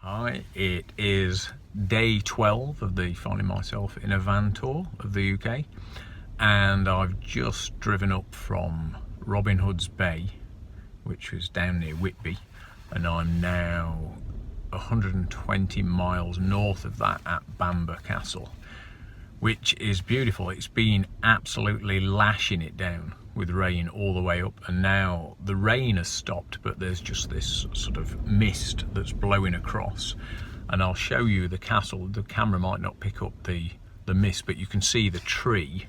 Hi, it is day 12 of the Finding Myself in a Van tour of the UK, and I've just driven up from Robin Hood's Bay, which was down near Whitby, and I'm now 120 miles north of that at Bamburgh Castle, which is beautiful. It's been absolutely lashing it down with rain all the way up, and now the rain has stopped, but there's just this sort of mist that's blowing across, and I'll show you the castle. The camera might not pick up the mist, but you can see the tree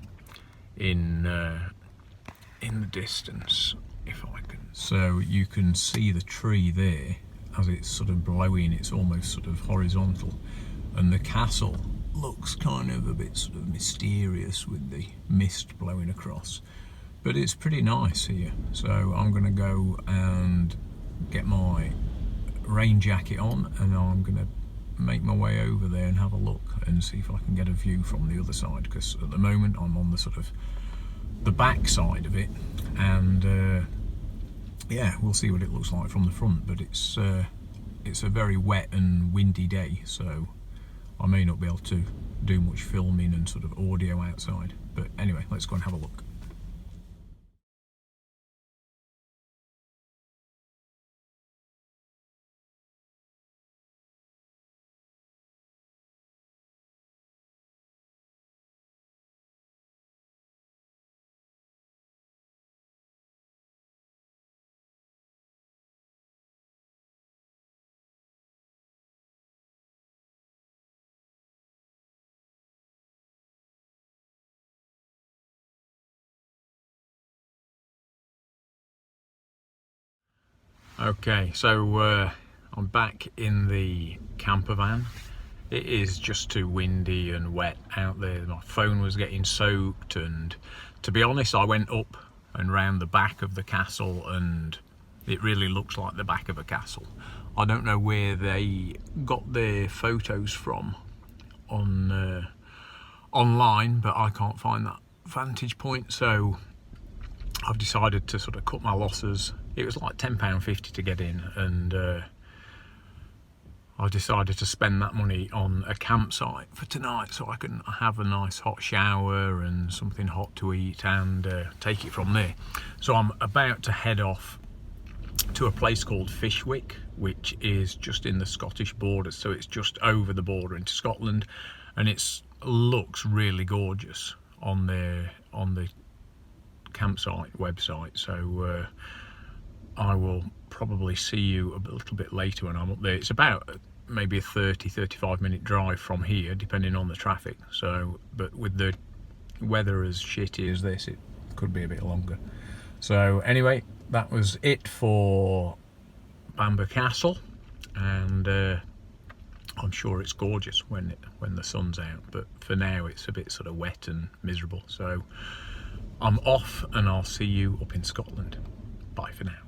in the distance, if I can. So you can see the tree there as it's sort of blowing. It's almost sort of horizontal, and the castle looks kind of a bit sort of mysterious with the mist blowing across, but it's pretty nice here. So I'm going to go and get my rain jacket on, and I'm going to make my way over there and have a look and see if I can get a view from the other side, because at the moment I'm on the sort of the back side of it, and yeah, we'll see what it looks like from the front. But it's a very wet and windy day, so I may not be able to do much filming and sort of audio outside. But anyway, let's go and have a look. Okay, so I'm back in the camper van. It is just too windy and wet out there. My phone was getting soaked, and to be honest, I went up and round the back of the castle, and it really looks like the back of a castle. I don't know where they got their photos from on online, but I can't find that vantage point, so I've decided to sort of cut my losses. It was like £10.50 to get in, and I decided to spend that money on a campsite for tonight, so I can have a nice hot shower and something hot to eat, and take it from there. So I'm about to head off to a place called Fishwick, which is just in the Scottish border, so it's just over the border into Scotland, and it looks really gorgeous on the campsite website. So I will probably see you a little bit later when I'm up there. It's about maybe a 30-35 minute drive from here, depending on the traffic. So, but with the weather as shitty as this, it could be a bit longer. So anyway, that was it for Bamburgh Castle, and I'm sure it's gorgeous when the sun's out, but for now it's a bit sort of wet and miserable. So I'm off, and I'll see you up in Scotland. Bye for now.